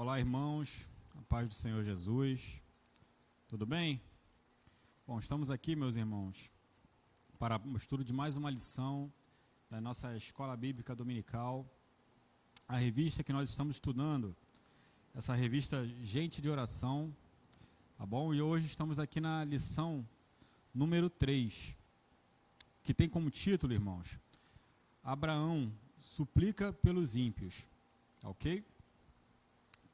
Olá, irmãos, a paz do Senhor Jesus, tudo bem? Bom, estamos aqui, meus irmãos, para o estudo de mais uma lição da nossa Escola Bíblica Dominical, a revista que nós estamos estudando, essa revista Gente de Oração, tá bom? E hoje estamos aqui na lição número 3, que tem como título, irmãos, Abraão suplica pelos ímpios, ok?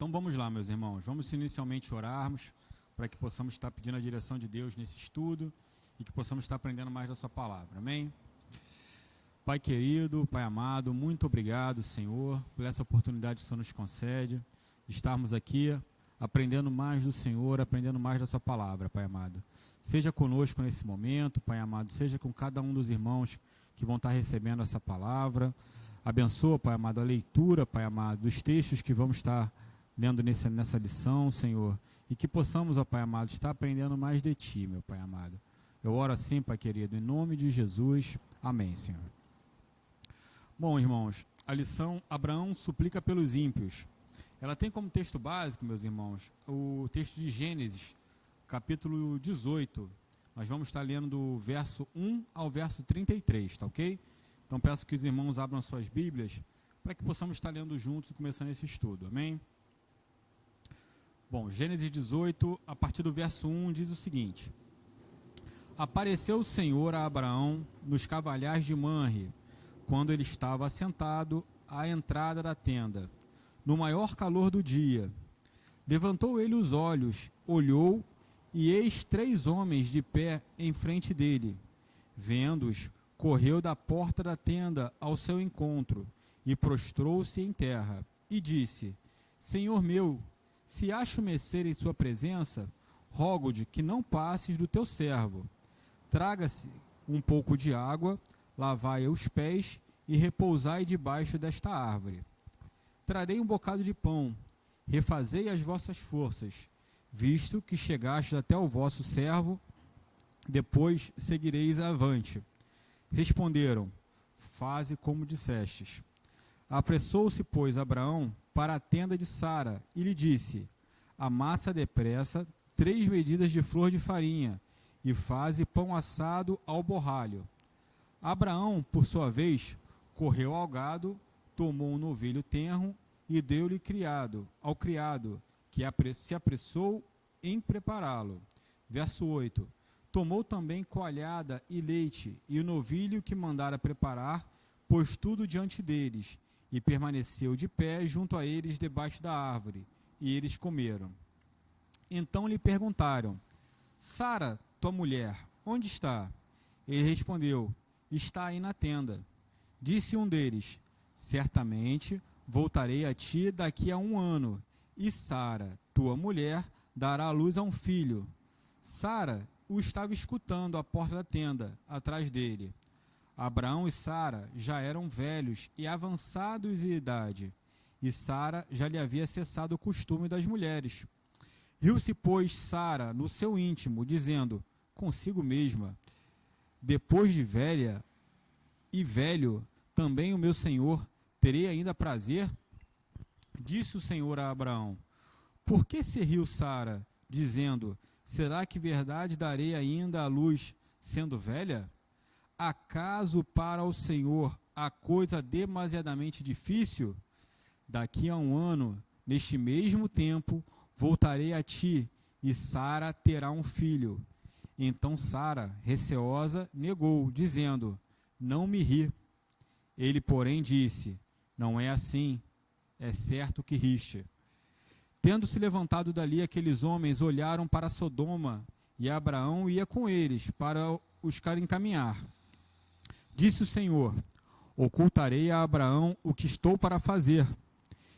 Então vamos lá, meus irmãos, vamos inicialmente orarmos para que possamos estar pedindo a direção de Deus nesse estudo e que possamos estar aprendendo mais da sua palavra, amém? Pai querido, Pai amado, muito obrigado, Senhor, por essa oportunidade que o Senhor nos concede, de estarmos aqui aprendendo mais do Senhor, aprendendo mais da sua palavra, Pai amado. Seja conosco nesse momento, Pai amado, seja com cada um dos irmãos que vão estar recebendo essa palavra. Abençoa, Pai amado, a leitura, Pai amado, dos textos que vamos estar lendo nessa lição, Senhor, e que possamos, ó Pai amado, estar aprendendo mais de Ti, meu Pai amado. Eu oro assim, Pai querido, em nome de Jesus. Amém, Senhor. Bom, irmãos, a lição Abraão suplica pelos ímpios. Ela tem como texto básico, meus irmãos, o texto de Gênesis, capítulo 18. Nós vamos estar lendo do verso 1 ao verso 33, tá ok? Então peço que os irmãos abram suas Bíblias para que possamos estar lendo juntos e começando esse estudo, amém? Bom, Gênesis 18, a partir do verso 1, diz o seguinte: Apareceu o Senhor a Abraão nos cavalhais de Manre, quando ele estava assentado à entrada da tenda, no maior calor do dia. Levantou ele os olhos, olhou, e eis 3 homens de pé em frente dele. Vendo-os, correu da porta da tenda ao seu encontro, e prostrou-se em terra, e disse: Senhor meu, se acho merecer em sua presença, rogo-te que não passes do teu servo. Traga-se um pouco de água, lavai os pés e repousai debaixo desta árvore. Trarei um bocado de pão, refazei as vossas forças, visto que chegastes até o vosso servo, depois seguireis avante. Responderam: Faze como dissestes. Apressou-se, pois, Abraão para a tenda de Sara e lhe disse: Amassa depressa 3 medidas de flor de farinha e faze pão assado ao borralho. Abraão, por sua vez, correu ao gado, tomou um novilho tenro e deu-lhe ao criado, que se apressou em prepará-lo. Verso 8: Tomou também coalhada e leite e o novilho que mandara preparar, pôs tudo diante deles, e permaneceu de pé junto a eles debaixo da árvore, e eles comeram. Então lhe perguntaram: Sara, tua mulher, onde está? Ele respondeu: Está aí na tenda. Disse um deles: Certamente voltarei a ti daqui a 1 ano, e Sara, tua mulher, dará à luz a um filho. Sara o estava escutando à porta da tenda, atrás dele. Abraão e Sara já eram velhos e avançados em idade, e Sara já lhe havia cessado o costume das mulheres. Riu-se, pois, Sara no seu íntimo, dizendo consigo mesma: Depois de velha e velho, também o meu senhor terei ainda prazer? Disse o Senhor a Abraão: Por que se riu Sara, dizendo: Será que verdade darei ainda à luz, sendo velha? Acaso para o Senhor a coisa demasiadamente difícil? Daqui a 1 ano, neste mesmo tempo, voltarei a ti, e Sara terá um filho. Então Sara, receosa, negou, dizendo: Não me ri. Ele, porém, disse: Não é assim, é certo que riste. Tendo-se levantado dali, aqueles homens olharam para Sodoma, e Abraão ia com eles para os encaminhar. Disse o Senhor: Ocultarei a Abraão o que estou para fazer,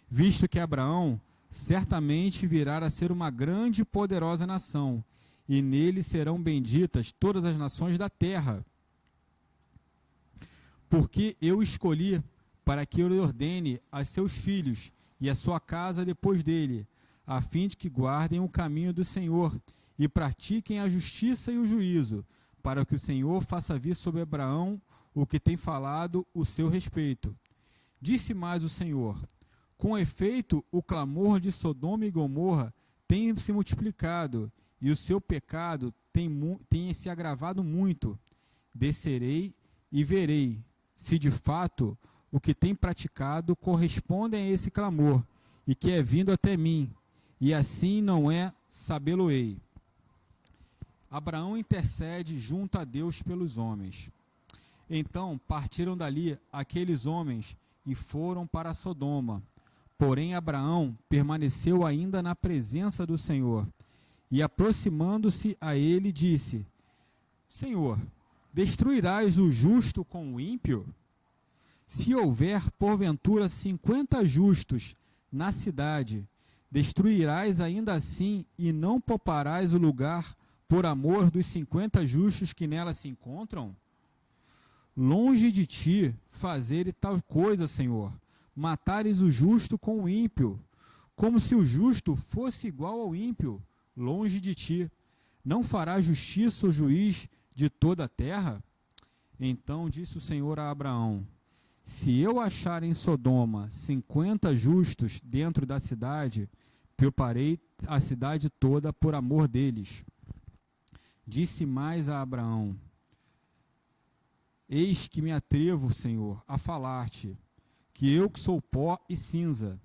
visto que Abraão certamente virá a ser uma grande e poderosa nação, e nele serão benditas todas as nações da terra. Porque eu escolhi para que eu lhe ordene a seus filhos e a sua casa depois dele, a fim de que guardem o caminho do Senhor e pratiquem a justiça e o juízo, para que o Senhor faça vir sobre Abraão o que tem falado o seu respeito. Disse mais o Senhor: Com efeito, o clamor de Sodoma e Gomorra tem se multiplicado, e o seu pecado tem se agravado muito. Descerei e verei se de fato o que tem praticado corresponde a esse clamor, e que é vindo até mim, e assim não é, sabê-lo-ei. Abraão intercede junto a Deus pelos homens. Então partiram dali aqueles homens e foram para Sodoma. Porém Abraão permaneceu ainda na presença do Senhor, e aproximando-se a ele, disse: Senhor, destruirás o justo com o ímpio? Se houver porventura 50 justos na cidade, destruirás ainda assim e não pouparás o lugar por amor dos 50 justos que nela se encontram? Longe de ti fazer tal coisa, Senhor, matares o justo com o ímpio, como se o justo fosse igual ao ímpio. Longe de ti, não fará justiça o juiz de toda a terra? Então disse o Senhor a Abraão: se eu achar em Sodoma 50 justos dentro da cidade, pouparei a cidade toda por amor deles. Disse mais a Abraão: eis que me atrevo, Senhor, a falar-te, que eu que sou pó e cinza.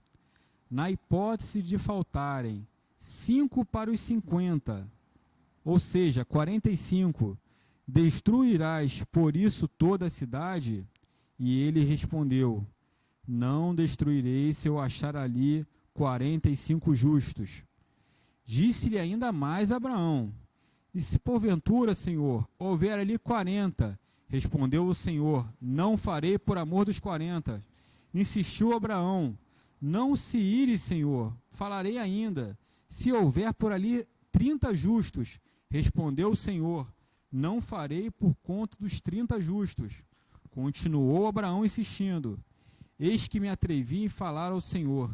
Na hipótese de faltarem 5 para os 50, ou seja, 45, destruirás por isso toda a cidade? E ele respondeu: não destruirei se eu achar ali 45 justos. Disse-lhe ainda mais Abraão: e se porventura, Senhor, houver ali 40? Respondeu o Senhor: não farei por amor dos 40. Insistiu Abraão: não se ire, Senhor, falarei ainda. Se houver por ali 30 justos, respondeu o Senhor: não farei por conta dos 30 justos. Continuou Abraão insistindo: eis que me atrevi em falar ao Senhor: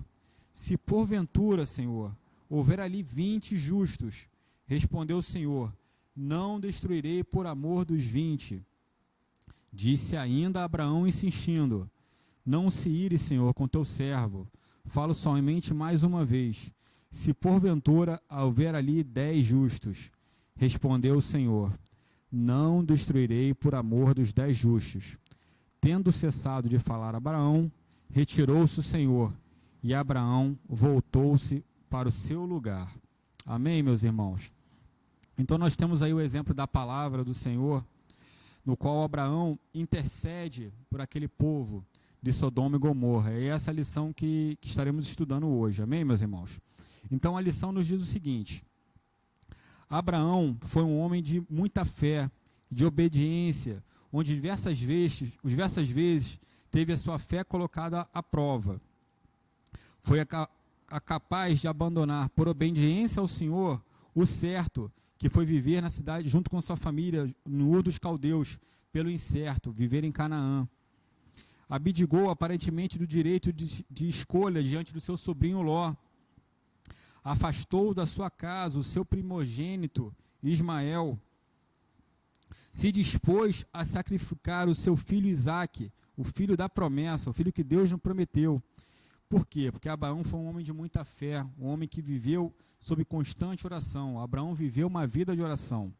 se porventura, Senhor, houver ali 20 justos, respondeu o Senhor: não destruirei por amor dos 20. Disse ainda Abraão insistindo: não se ire, Senhor, com teu servo. Falo somente mais uma vez: se porventura houver ali 10 justos, respondeu o Senhor: não destruirei por amor dos 10 justos. Tendo cessado de falar Abraão, retirou-se o Senhor, e Abraão voltou-se para o seu lugar. Amém, meus irmãos? Então nós temos aí o exemplo da palavra do Senhor, no qual Abraão intercede por aquele povo de Sodoma e Gomorra. É essa a lição que estaremos estudando hoje. Amém, meus irmãos? Então a lição nos diz o seguinte: Abraão foi um homem de muita fé, de obediência, onde diversas vezes teve a sua fé colocada à prova. Foi capaz de abandonar por obediência ao Senhor o certo, que foi viver na cidade junto com sua família, no Ur dos Caldeus, pelo incerto, viver em Canaã. Abdicou aparentemente do direito de escolha diante do seu sobrinho Ló. Afastou da sua casa o seu primogênito Ismael. Se dispôs a sacrificar o seu filho Isaque, o filho da promessa, o filho que Deus nos prometeu. Por quê? Porque Abraão foi um homem de muita fé, um homem que viveu sob constante oração. Abraão viveu uma vida de oração.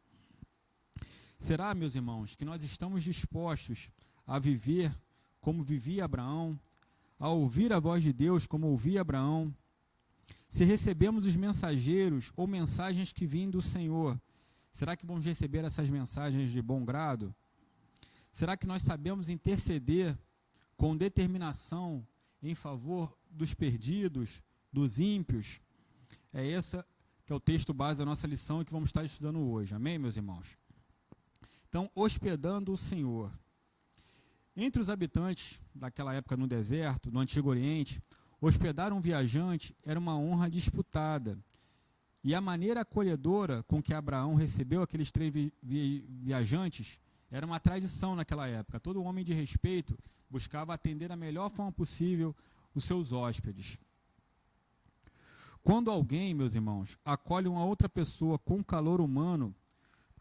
Será, meus irmãos, que nós estamos dispostos a viver como vivia Abraão, a ouvir a voz de Deus como ouvia Abraão? Se recebemos os mensageiros ou mensagens que vêm do Senhor, será que vamos receber essas mensagens de bom grado? Será que nós sabemos interceder com determinação em favor dos perdidos, dos ímpios? É esse que é o texto base da nossa lição e que vamos estar estudando hoje. Amém, meus irmãos? Então, hospedando o Senhor. Entre os habitantes daquela época no deserto, no Antigo Oriente, hospedar um viajante era uma honra disputada. E a maneira acolhedora com que Abraão recebeu aqueles 3 viajantes era uma tradição naquela época. Todo homem de respeito buscava atender da melhor forma possível os seus hóspedes. Quando alguém, meus irmãos, acolhe uma outra pessoa com calor humano,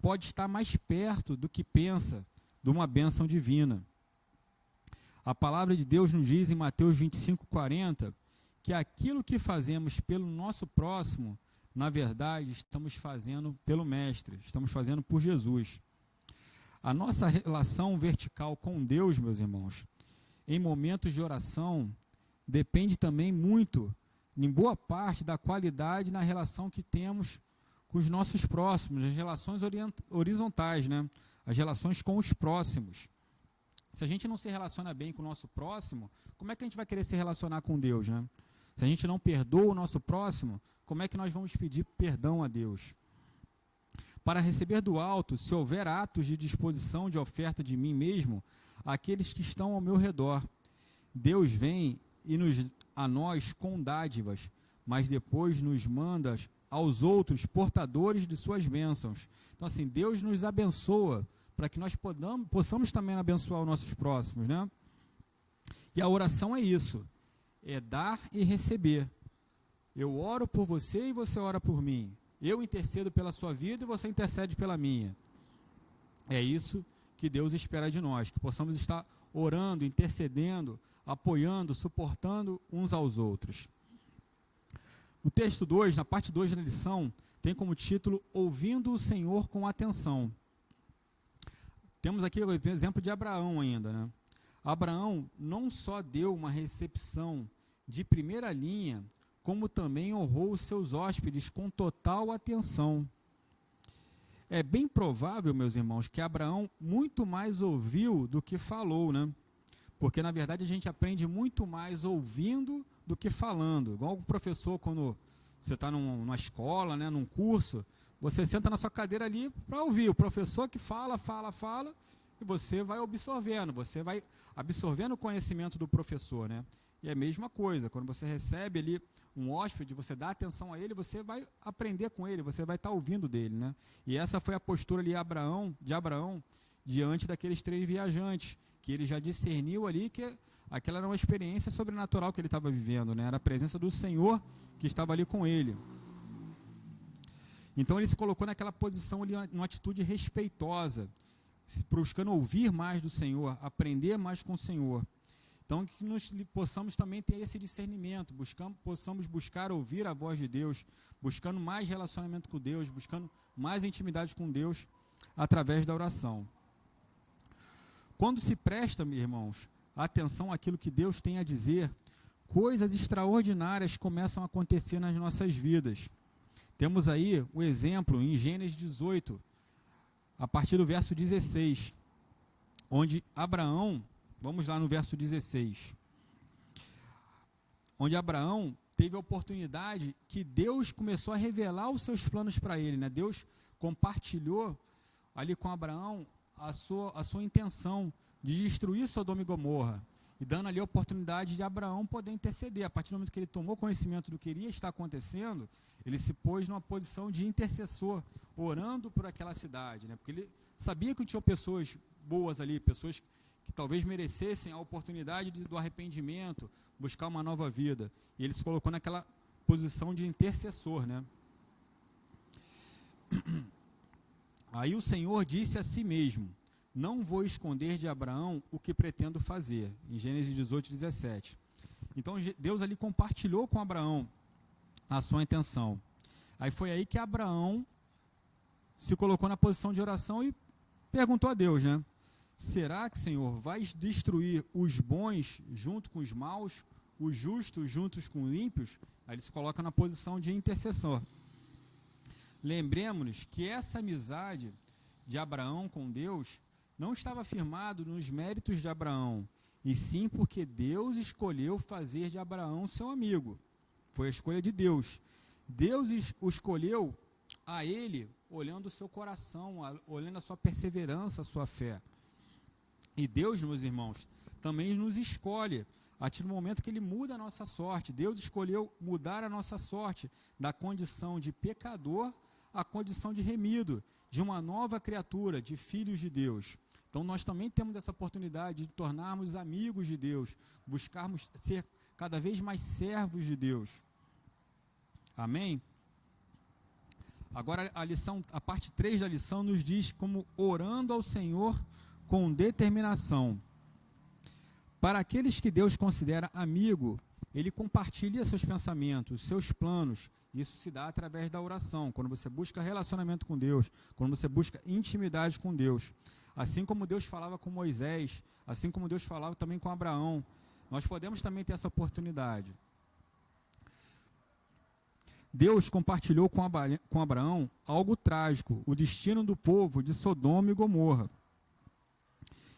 pode estar mais perto do que pensa de uma bênção divina. A palavra de Deus nos diz em Mateus 25:40, que aquilo que fazemos pelo nosso próximo, na verdade, estamos fazendo pelo Mestre, estamos fazendo por Jesus. A nossa relação vertical com Deus, meus irmãos, em momentos de oração, depende também muito, em boa parte, da qualidade na relação que temos com os nossos próximos, as relações horizontais, né? As relações com os próximos. Se a gente não se relaciona bem com o nosso próximo, como é que a gente vai querer se relacionar com Deus, né? Se a gente não perdoa o nosso próximo, como é que nós vamos pedir perdão a Deus? Para receber do alto, se houver atos de disposição de oferta de mim mesmo, àqueles que estão ao meu redor, Deus vem a nós com dádivas, mas depois nos manda aos outros portadores de suas bênçãos. Então, assim, Deus nos abençoa para que nós possamos também abençoar os nossos próximos, né? E a oração é isso, é dar e receber. Eu oro por você e você ora por mim. Eu intercedo pela sua vida e você intercede pela minha. É isso que Deus espera de nós, que possamos estar orando, intercedendo, apoiando, suportando uns aos outros. O texto 2, na parte 2 da lição, tem como título Ouvindo o Senhor com Atenção. Temos aqui o exemplo de Abraão ainda, né? Abraão não só deu uma recepção de primeira linha, como também honrou os seus hóspedes com total atenção. É bem provável, meus irmãos, que Abraão muito mais ouviu do que falou, né? Porque, na verdade, a gente aprende muito mais ouvindo do que falando. Igual o professor, quando você está numa escola, né, num curso, você senta na sua cadeira ali para ouvir. O professor que fala, e você vai absorvendo o conhecimento do professor, né? E é a mesma coisa, quando você recebe ali um hóspede, você dá atenção a ele, você vai aprender com ele, você vai estar ouvindo dele, né? E essa foi a postura ali de Abraão diante daqueles 3 viajantes, que ele já discerniu ali que aquela era uma experiência sobrenatural que ele estava vivendo, né? Era a presença do Senhor que estava ali com ele. Então ele se colocou naquela posição ali, numa atitude respeitosa, buscando ouvir mais do Senhor, aprender mais com o Senhor. Então, que nós possamos também ter esse discernimento, possamos buscar ouvir a voz de Deus, buscando mais relacionamento com Deus, buscando mais intimidade com Deus, através da oração. Quando se presta, meus irmãos, atenção àquilo que Deus tem a dizer, coisas extraordinárias começam a acontecer nas nossas vidas. Temos aí o exemplo em Gênesis 18, a partir do verso 16, onde Abraão, vamos lá no verso 16, onde Abraão teve a oportunidade que Deus começou a revelar os seus planos para ele, né? Deus compartilhou ali com Abraão a sua intenção de destruir Sodoma e Gomorra, e dando ali a oportunidade de Abraão poder interceder. A partir do momento que ele tomou conhecimento do que iria estar acontecendo, ele se pôs numa posição de intercessor, orando por aquela cidade, né? Porque ele sabia que tinham pessoas boas ali, pessoas que talvez merecessem a oportunidade do arrependimento, buscar uma nova vida. E ele se colocou naquela posição de intercessor, né? Aí o Senhor disse a si mesmo: não vou esconder de Abraão o que pretendo fazer. Em Gênesis 18, 17. Então Deus ali compartilhou com Abraão a sua intenção. Aí foi aí que Abraão se colocou na posição de oração e perguntou a Deus, né? Será que, Senhor, vais destruir os bons junto com os maus, os justos juntos com os ímpios? Aí ele se coloca na posição de intercessor. Lembremos-nos que essa amizade de Abraão com Deus não estava firmado nos méritos de Abraão, e sim porque Deus escolheu fazer de Abraão seu amigo. Foi a escolha de Deus. Deus o escolheu a ele, olhando o seu coração, olhando a sua perseverança, a sua fé. E Deus, meus irmãos, também nos escolhe, a partir do momento que Ele muda a nossa sorte. Deus escolheu mudar a nossa sorte da condição de pecador à condição de remido, de uma nova criatura, de filhos de Deus. Então nós também temos essa oportunidade de tornarmos amigos de Deus, buscarmos ser cada vez mais servos de Deus. Amém? Agora a parte 3 da lição nos diz como orando ao Senhor com determinação. Para aqueles que Deus considera amigo, ele compartilha seus pensamentos, seus planos. Isso se dá através da oração, quando você busca relacionamento com Deus, quando você busca intimidade com Deus. Assim como Deus falava com Moisés, assim como Deus falava também com Abraão, nós podemos também ter essa oportunidade. Deus compartilhou com Abraão algo trágico, o destino do povo de Sodoma e Gomorra.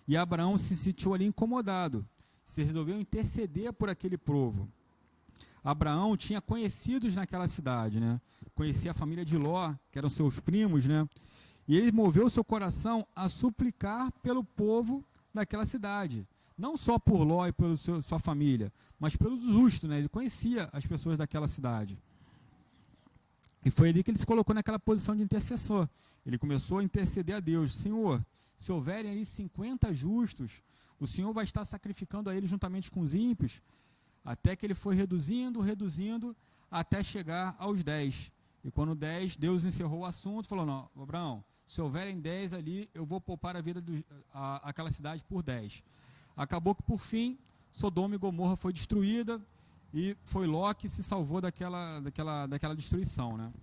E Abraão se sentiu ali incomodado, se resolveu interceder por aquele povo. Abraão tinha conhecidos naquela cidade, né? Conhecia a família de Ló, que eram seus primos, né? E ele moveu seu coração a suplicar pelo povo daquela cidade. Não só por Ló e pela sua família, mas pelo justo, né? Ele conhecia as pessoas daquela cidade. E foi ali que ele se colocou naquela posição de intercessor. Ele começou a interceder a Deus. Senhor, se houverem ali 50 justos, o Senhor vai estar sacrificando a eles juntamente com os ímpios, até que ele foi reduzindo, até chegar aos 10. E quando 10, Deus encerrou o assunto, falou, não, Abraão, se houverem 10 ali, eu vou poupar a vida aquela cidade por 10. Acabou que, por fim, Sodoma e Gomorra foi destruída, e foi Ló que se salvou daquela destruição, né?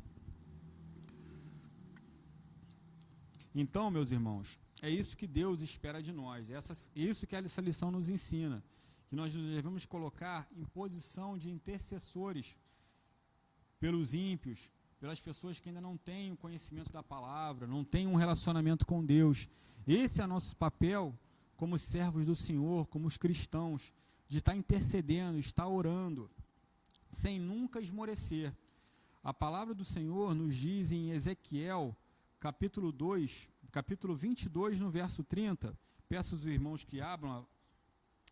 Então, meus irmãos, é isso que Deus espera de nós, isso que essa lição nos ensina, que nós devemos colocar em posição de intercessores pelos ímpios, pelas pessoas que ainda não têm o conhecimento da palavra, não têm um relacionamento com Deus. Esse é nosso papel como servos do Senhor, como os cristãos, de estar intercedendo, estar orando, sem nunca esmorecer. A palavra do Senhor nos diz em Ezequiel, capítulo 22, no verso 30, peço aos irmãos que abram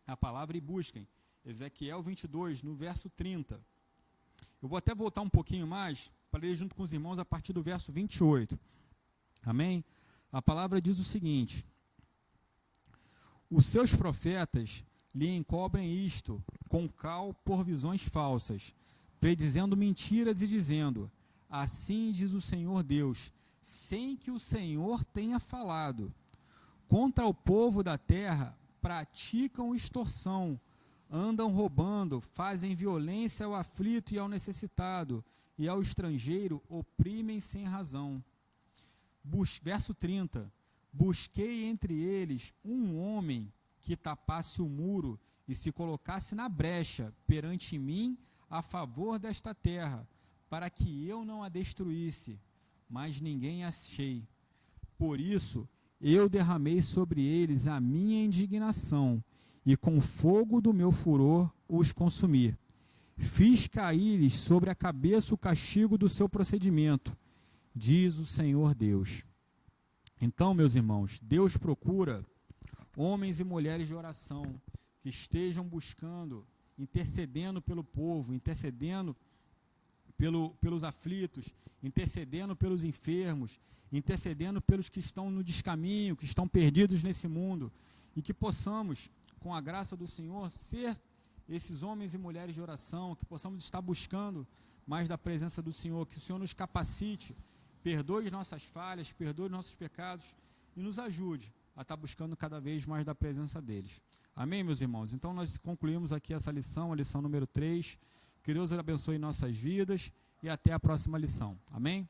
a palavra e busquem, Ezequiel 22, no verso 30. Eu vou até voltar um pouquinho mais, para ler junto com os irmãos a partir do verso 28. Amém? A palavra diz o seguinte: os seus profetas lhe encobrem isto, com cal por visões falsas, predizendo mentiras e dizendo, assim diz o Senhor Deus, sem que o Senhor tenha falado. Contra o povo da terra praticam extorsão, andam roubando, fazem violência ao aflito e ao necessitado, e ao estrangeiro oprimem sem razão. Verso 30, busquei entre eles um homem que tapasse o muro e se colocasse na brecha perante mim a favor desta terra, para que eu não a destruísse, mas ninguém achei. Por isso, eu derramei sobre eles a minha indignação, e com fogo do meu furor os consumi. Fiz cair-lhes sobre a cabeça o castigo do seu procedimento, diz o Senhor Deus. Então, meus irmãos, Deus procura homens e mulheres de oração que estejam buscando, intercedendo pelo povo, intercedendo pelos aflitos, intercedendo pelos enfermos, intercedendo pelos que estão no descaminho, que estão perdidos nesse mundo, e que possamos, com a graça do Senhor, ser esses homens e mulheres de oração, que possamos estar buscando mais da presença do Senhor, que o Senhor nos capacite, perdoe nossas falhas, perdoe nossos pecados e nos ajude a estar buscando cada vez mais da presença deles. Amém, meus irmãos? Então nós concluímos aqui essa lição, a lição número 3. Que Deus abençoe nossas vidas e até a próxima lição. Amém?